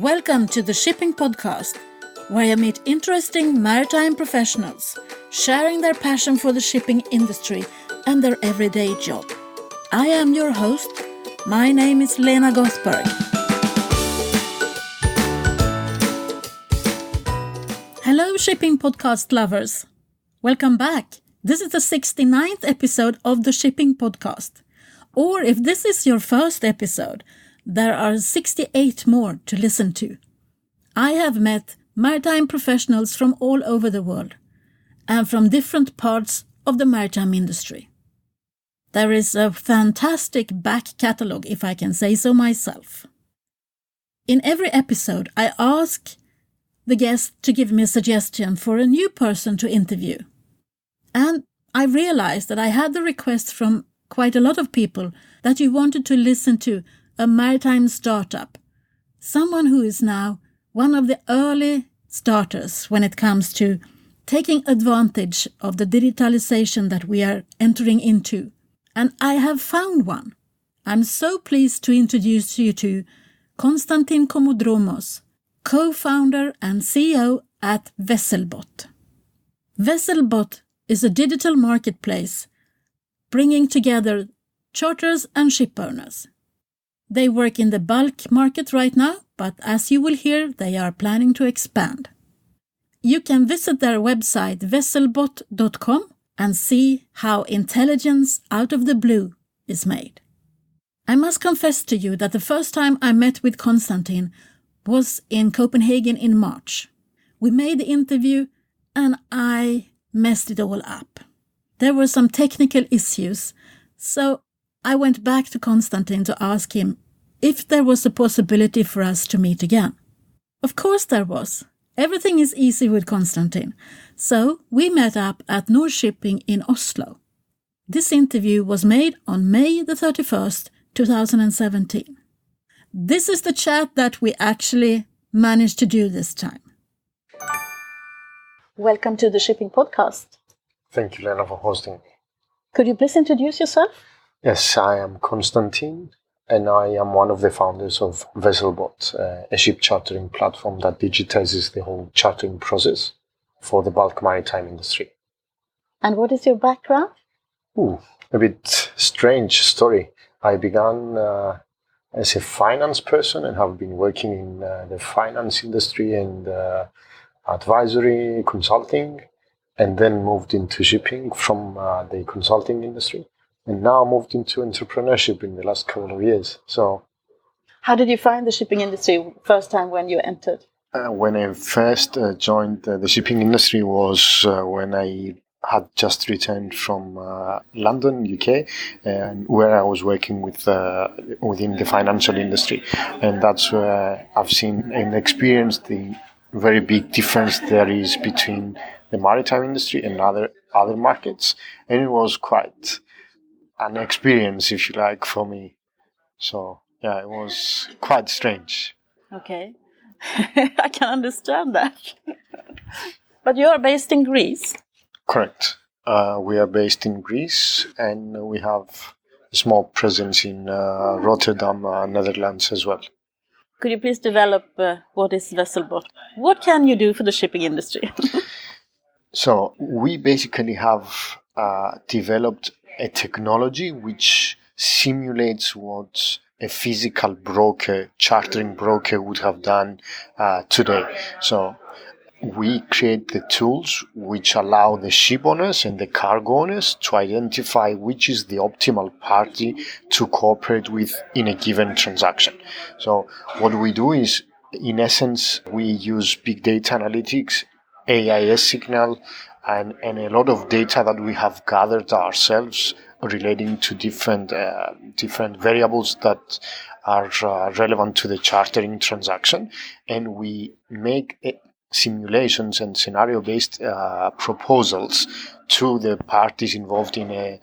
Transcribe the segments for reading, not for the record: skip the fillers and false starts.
Welcome to the Shipping Podcast, where I meet interesting maritime professionals sharing their passion for the shipping industry and their everyday job. I am your host. My name is Lena Gothberg. Hello, Shipping Podcast lovers. Welcome back. This is the 69th episode of the Shipping Podcast. Or if this is your first episode, there are 68 more to listen to. I have met maritime professionals from all over the world and from different parts of the maritime industry. There is a fantastic back catalogue, if I can say so myself. In every episode, I ask the guest to give me a suggestion for a new person to interview. And I realized that I had the request from quite a lot of people that you wanted to listen to a maritime startup, someone who is now one of the early starters when it comes to taking advantage of the digitalisation that we are entering into. And I have found one. I'm so pleased to introduce you to Constantine Komodromos, co-founder and CEO at Vesselbot. Vesselbot is a digital marketplace bringing together charters and ship owners. They work in the bulk market right now, but as you will hear, they are planning to expand. You can visit their website vesselbot.com and see how intelligence out of the blue is made. I must confess to you that the first time I met with Constantine was in Copenhagen in March. We made the interview and I messed it all up. There were some technical issues, so I went back to Constantine to ask him if there was a possibility for us to meet again. Of course there was. Everything is easy with Constantine. So we met up at Nord Shipping in Oslo. This interview was made on May the 31st, 2017. This is the chat that we actually managed to do this time. Welcome to the Shipping Podcast. Thank you, Lena, for hosting me. Could you please introduce yourself? Yes, I am Constantine, and I am one of the founders of Vesselbot, a ship chartering platform that digitizes the whole chartering process for the bulk maritime industry. And what is your background? A bit strange story. I began as a finance person and have been working in the finance industry and advisory, consulting, and then moved into shipping from the consulting industry. And now moved into entrepreneurship in the last couple of years. So, how did you find the shipping industry first time when you entered? When I first joined the shipping industry was when I had just returned from London, UK, where I was working within the financial industry. And that's where I've seen and experienced the very big difference there is between the maritime industry and other markets. And it was quite an experience, if you like, for me. So, yeah, it was quite strange. Okay. I can understand that. But you're based in Greece? Correct. We are based in Greece and we have a small presence in Rotterdam, Netherlands as well. Could you please develop what is Vesselbot? What can you do for the shipping industry? So, we basically have developed a technology which simulates what a physical broker, chartering broker would have done today. So we create the tools which allow the ship owners and the cargo owners to identify which is the optimal party to cooperate with in a given transaction. So what we do is, in essence, we use big data analytics, AIS signal, and a lot of data that we have gathered ourselves relating to different variables that are relevant to the chartering transaction, and we make simulations and scenario-based proposals to the parties involved in a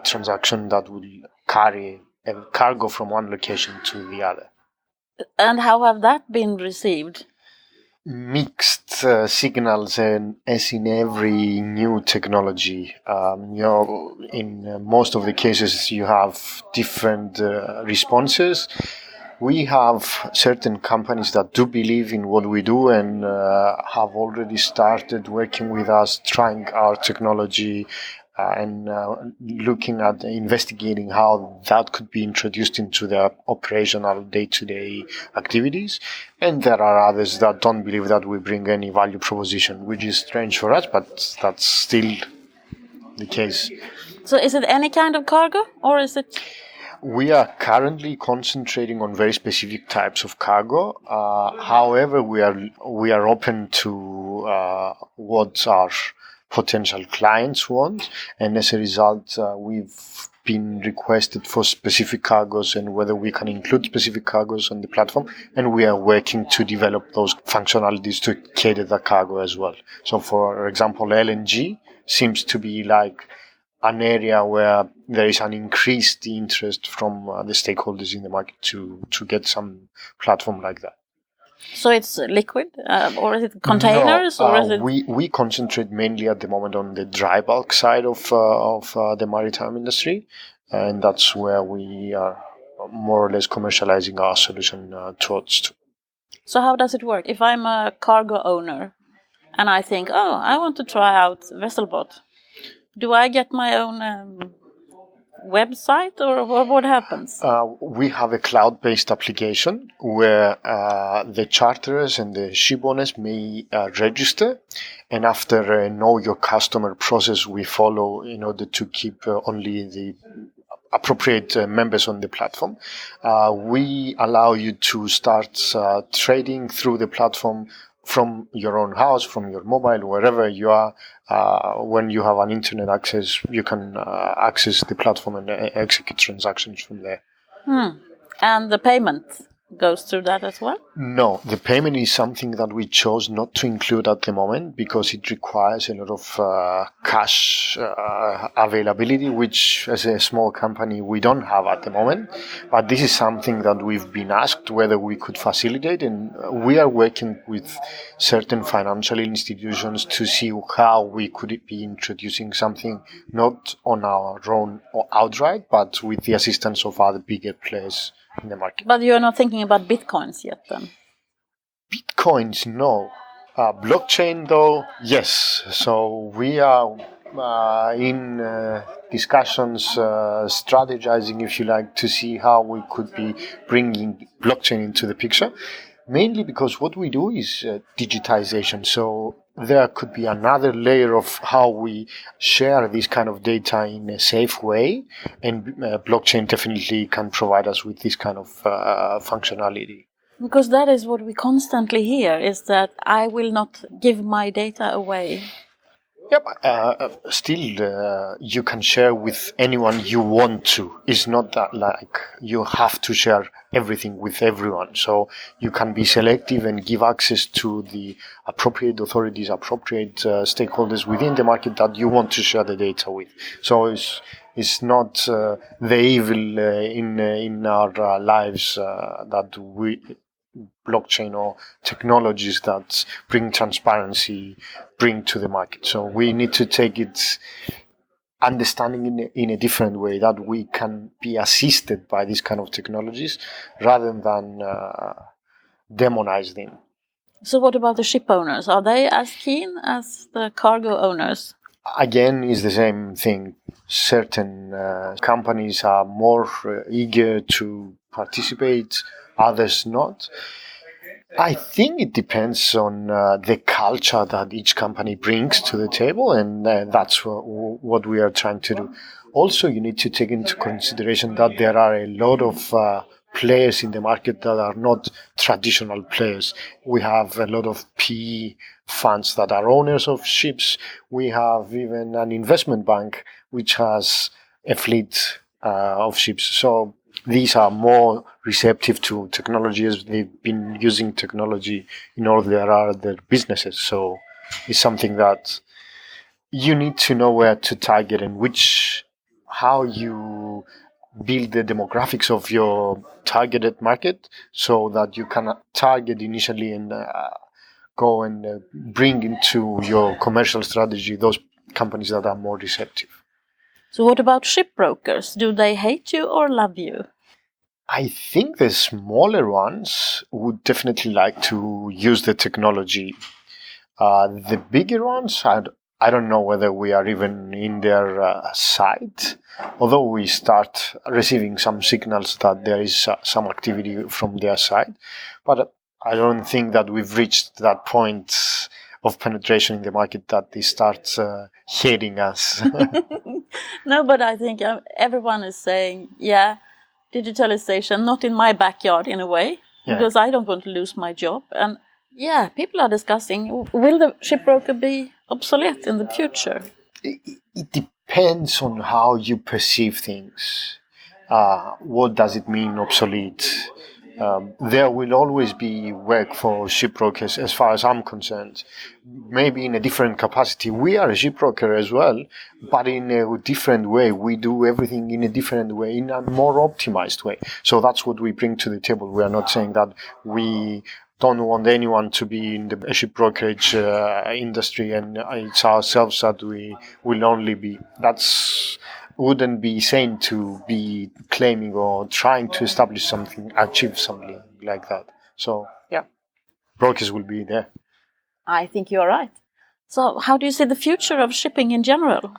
transaction that will carry a cargo from one location to the other. And how have that been received? Mixed signals, and as in every new technology, in most of the cases you have different responses. We have certain companies that do believe in what we do and have already started working with us, trying our technology and looking at investigating how that could be introduced into their operational day-to-day activities. And there are others that don't believe that we bring any value proposition, which is strange for us, but that's still the case. So is it any kind of cargo, or is it? We are currently concentrating on very specific types of cargo. However, we are open to what our potential clients want, and as a result, we've been requested for specific cargos and whether we can include specific cargos on the platform, and we are working to develop those functionalities to cater the cargo as well. So, for example, LNG seems to be like an area where there is an increased interest from the stakeholders in the market to get some platform like that. So it's liquid, or is it containers, no, or is it? We concentrate mainly at the moment on the dry bulk side of the maritime industry, and that's where we are more or less commercializing our solution towards. So how does it work? If I'm a cargo owner and I think, oh, I want to try out Vesselbot, do I get my own website, or what happens? We have a cloud-based application where the charterers and the ship owners may register, and after a know your customer process we follow in order to keep only the appropriate members on the platform. We allow you to start trading through the platform from your own house, from your mobile, wherever you are. When you have an internet access, you can access the platform and execute transactions from there. And the payment goes through that as well? No, the payment is something that we chose not to include at the moment because it requires a lot of cash availability, which as a small company we don't have at the moment. But this is something that we've been asked whether we could facilitate, and we are working with certain financial institutions to see how we could be introducing something not on our own or outright, but with the assistance of other bigger players in the market. But you're not thinking about bitcoins yet then? Bitcoins, no. Blockchain, though, yes. So we are in discussions, strategizing, if you like, to see how we could be bringing blockchain into the picture. Mainly because what we do is digitization. So there could be another layer of how we share this kind of data in a safe way, and blockchain definitely can provide us with this kind of functionality. Because that is what we constantly hear, is that I will not give my data away. Yep. Still, you can share with anyone you want to. It's not that like you have to share everything with everyone. So you can be selective and give access to the appropriate authorities, appropriate stakeholders within the market that you want to share the data with. So it's not the evil in our lives that we blockchain or technologies that bring transparency bring to the market. So we need to take it understanding in a different way, that we can be assisted by these kind of technologies rather than demonize them. So what about the ship owners? Are they as keen as the cargo owners? Again, it's the same thing. Certain companies are more eager to participate, others not. I think it depends on the culture that each company brings to the table, and that's what we are trying to do. Also, you need to take into consideration that there are a lot of players in the market that are not traditional players. We have a lot of PE funds that are owners of ships. We have even an investment bank which has a fleet of ships. So these are more receptive to technology, as they've been using technology in all their businesses. So it's something that you need to know where to target and how you build the demographics of your targeted market so that you can target initially and go and bring into your commercial strategy those companies that are more receptive. So what about ship brokers? Do they hate you or love you? I think the smaller ones would definitely like to use the technology. The bigger ones, I don't know whether we are even in their site, although we start receiving some signals that there is some activity from their side. But I don't think that we've reached that point of penetration in the market that they start hating us. No, but I think everyone is saying, yeah, digitalisation, not in my backyard in a way, because I don't want to lose my job. And yeah, people are discussing, will the shipbroker be obsolete in the future? It depends on how you perceive things. What does it mean, obsolete? There will always be work for shipbrokers, as far as I'm concerned. Maybe in a different capacity. We are a shipbroker as well, but in a different way. We do everything in a different way, in a more optimized way. So that's what we bring to the table. We are not saying that we don't want anyone to be in the ship brokerage industry, and it's ourselves that we will only be. That's wouldn't be sane to be claiming or trying to establish something, achieve something like that. So yeah, brokers will be there. I think you're right. So how do you see the future of shipping in general?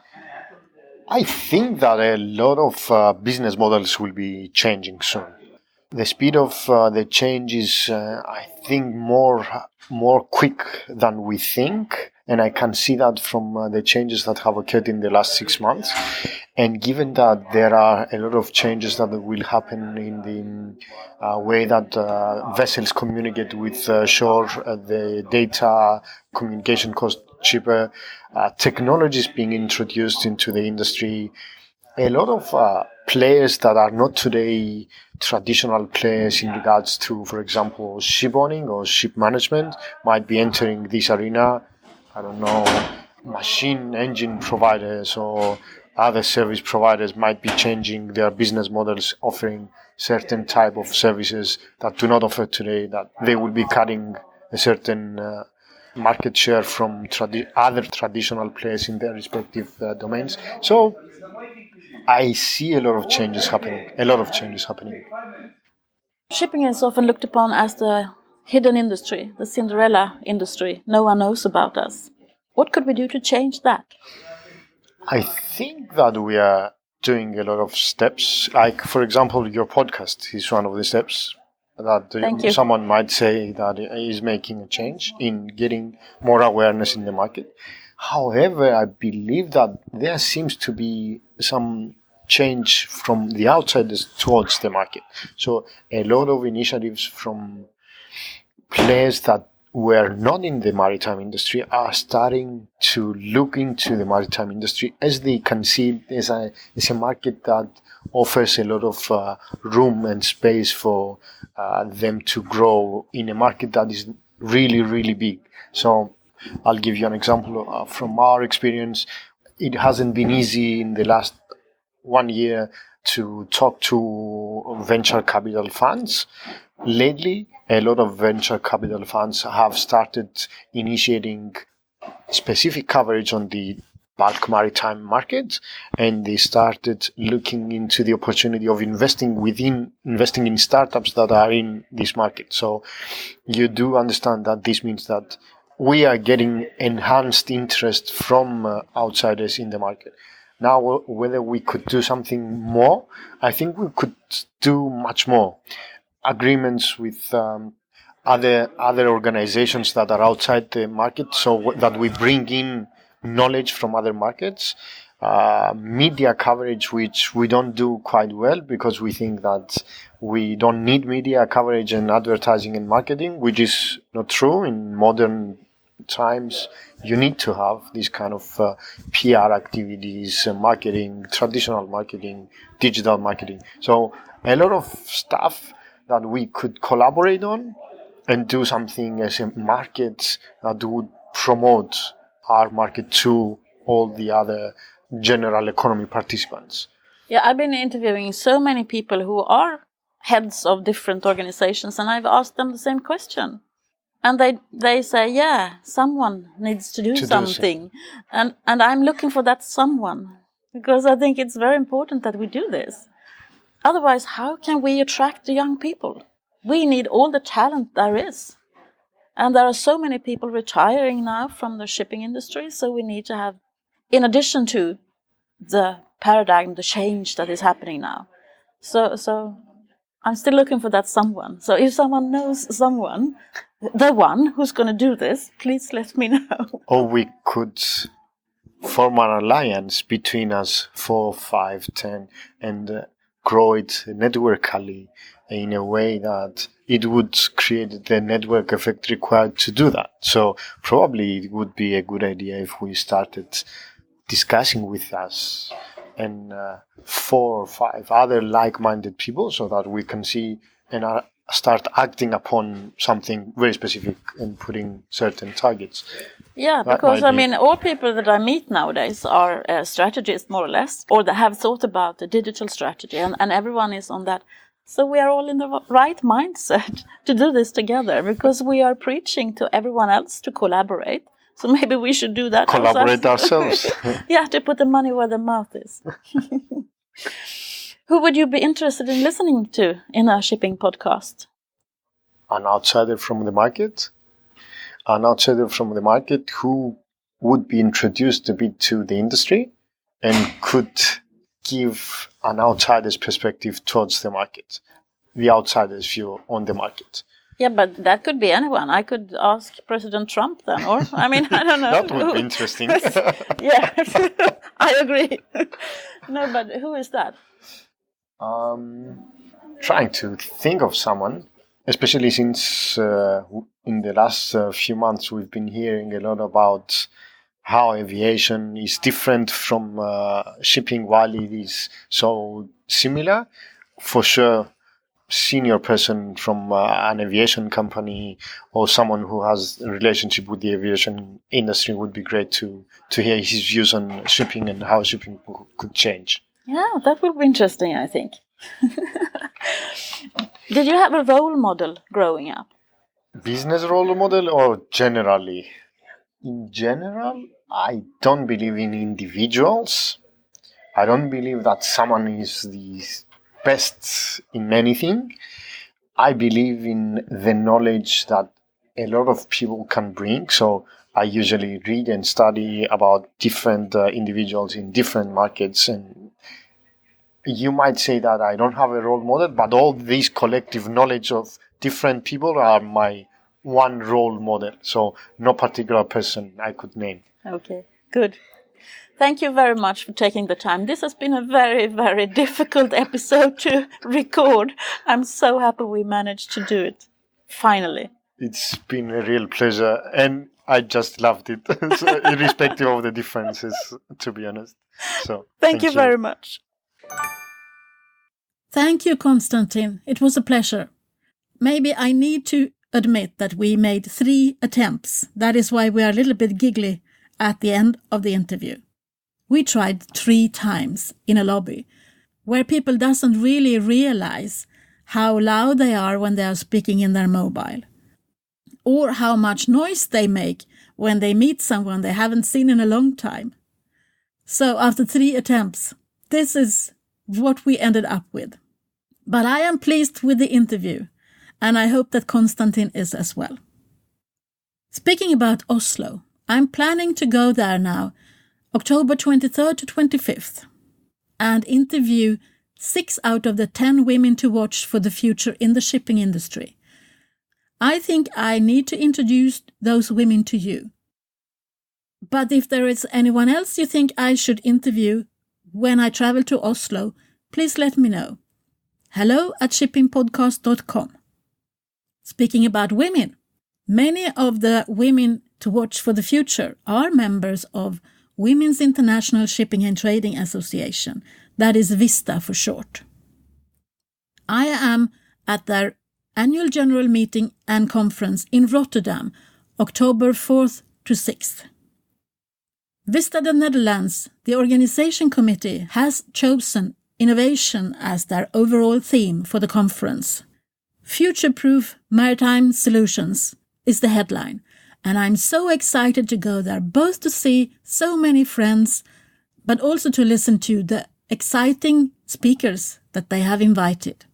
I think that a lot of business models will be changing soon. The speed of the change is, I think, more quick than we think, and I can see that from the changes that have occurred in the last 6 months. And given that there are a lot of changes that will happen in the way that vessels communicate with shore, the data communication cost cheaper, technologies being introduced into the industry, a lot of players that are not today traditional players in regards to, for example, ship owning or ship management might be entering this arena. I don't know, machine engine providers or other service providers might be changing their business models, offering certain type of services that do not offer today, that they will be cutting a certain market share from other traditional players in their respective domains. So I see a lot of changes happening. Shipping is often looked upon as the hidden industry, the Cinderella industry. No one knows about us. What could we do to change that? I think that we are doing a lot of steps. Like, for example, your podcast is one of the steps that someone might say that is making a change in getting more awareness in the market. However, I believe that there seems to be some change from the outsiders towards the market. So a lot of initiatives from players that were not in the maritime industry are starting to look into the maritime industry, as they can see it as a market that offers a lot of room and space for them to grow in a market that is really, really big. So I'll give you an example from our experience. It hasn't been easy in the last 1 year to talk to venture capital funds. Lately, a lot of venture capital funds have started initiating specific coverage on the bulk maritime market, and they started looking into the opportunity of investing in startups that are in this market. So you do understand that this means that we are getting enhanced interest from outsiders in the market. Now, whether we could do something more, I think we could do much more. Agreements with other organizations that are outside the market, so that we bring in knowledge from other markets. Media coverage, which we don't do quite well because we think that we don't need media coverage and advertising and marketing, which is not true. In modern times, you need to have this kind of PR activities, marketing, traditional marketing, digital marketing. So a lot of stuff that we could collaborate on and do something as a market that would promote our market to all the other general economy participants. Yeah, I've been interviewing so many people who are heads of different organizations, and I've asked them the same question. And they say, yeah, someone needs to do something. And I'm looking for that someone, because I think it's very important that we do this. Otherwise, how can we attract the young people? We need all the talent there is. And there are so many people retiring now from the shipping industry, so we need to have, in addition to the paradigm, the change that is happening now. So I'm still looking for that someone. So if someone knows someone, the one who's going to do this, please let me know. Or we could form an alliance between us 4, 5, 10 and grow it networkally in a way that it would create the network effect required to do that. So probably it would be a good idea if we started discussing with us and 4 or 5 other like-minded people so that we can see and start acting upon something very specific and putting certain targets. Yeah, because all people that I meet nowadays are strategists more or less, or they have thought about the digital strategy, and everyone is on that. So we are all in the right mindset to do this together, because we are preaching to everyone else to collaborate. So maybe we should do that. Collaborate ourselves. Yeah, to put the money where the mouth is. Who would you be interested in listening to in a shipping podcast? An outsider from the market. An outsider from the market who would be introduced a bit to the industry and could give an outsider's perspective towards the market, the outsider's view on the market. Yeah, but that could be anyone. I could ask President Trump then, or, I don't know. That would be interesting. Yeah, I agree. No, but who is that? Trying to think of someone, especially since in the last few months we've been hearing a lot about how aviation is different from shipping while it is so similar. For sure, senior person from an aviation company or someone who has a relationship with the aviation industry would be great to hear his views on shipping and how shipping could change. Yeah, that would be interesting, I think. Did you have a role model growing up? Business role model or generally? In general, I don't believe in individuals. I don't believe that someone is the best in anything. I believe in the knowledge that a lot of people can bring. So I usually read and study about different individuals in different markets. And you might say that I don't have a role model, but all this collective knowledge of different people are my one role model. So no particular person I could name. Okay, good. Thank you very much for taking the time. This has been a very, very difficult episode to record. I'm so happy we managed to do it. Finally. It's been a real pleasure, and I just loved it, so, irrespective of the differences, to be honest. So thank you very much. Thank you, Constantine. It was a pleasure. Maybe I need to admit that we made 3 attempts. That is why we are a little bit giggly at the end of the interview. We tried 3 times in a lobby where people doesn't really realize how loud they are when they are speaking in their mobile, or how much noise they make when they meet someone they haven't seen in a long time. So after 3 attempts, this is what we ended up with. But I am pleased with the interview, and I hope that Constantine is as well. Speaking about Oslo, I'm planning to go there now, October 23rd to 25th, and interview 6 out of the 10 women to watch for the future in the shipping industry. I think I need to introduce those women to you. But if there is anyone else you think I should interview when I travel to Oslo, please let me know. hello@shippingpodcast.com. Speaking about women, many of the women to watch for the future are members of Women's International Shipping and Trading Association, that is VISTA for short. I am at their annual general meeting and conference in Rotterdam, October 4th to 6th. VISTA the Netherlands, the organization committee, has chosen innovation as their overall theme for the conference. Future-proof maritime solutions is the headline, and I'm so excited to go there, both to see so many friends, but also to listen to the exciting speakers that they have invited.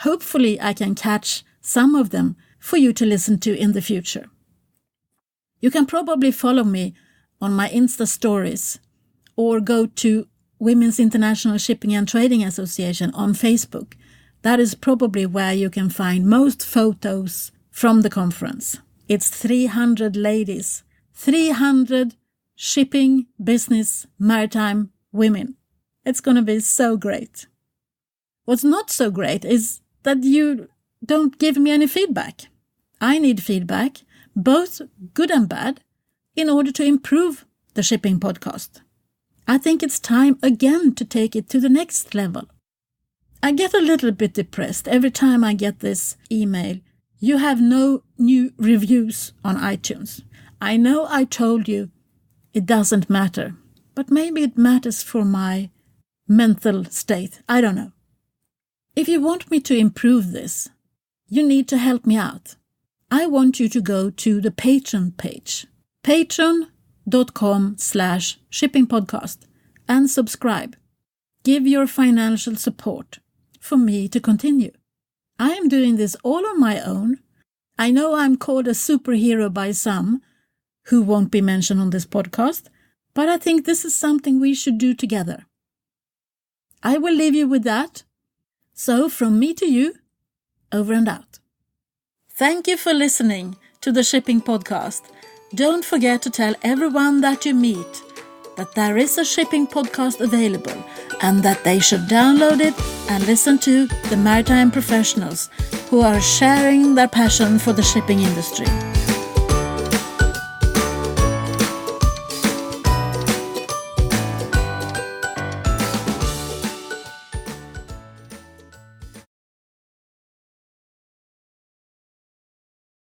Hopefully I can catch some of them for you to listen to in the future. You can probably follow me on my Insta stories or go to Women's International Shipping and Trading Association on Facebook. That is probably where you can find most photos from the conference. It's 300 ladies, 300 shipping, business, maritime women. It's going to be so great. What's not so great is that you don't give me any feedback. I need feedback, both good and bad, in order to improve the shipping podcast. I think it's time again to take it to the next level. I get a little bit depressed every time I get this email. You have no new reviews on iTunes. I know I told you it doesn't matter, but maybe it matters for my mental state. I don't know. If you want me to improve this, you need to help me out. I want you to go to the Patreon page, patreon.com/shippingpodcast, and subscribe. Give your financial support for me to continue. I am doing this all on my own. I know I'm called a superhero by some who won't be mentioned on this podcast, but I think this is something we should do together. I will leave you with that. So from me to you, over and out. Thank you for listening to the Shipping Podcast. Don't forget to tell everyone that you meet that there is a shipping podcast available and that they should download it and listen to the maritime professionals who are sharing their passion for the shipping industry.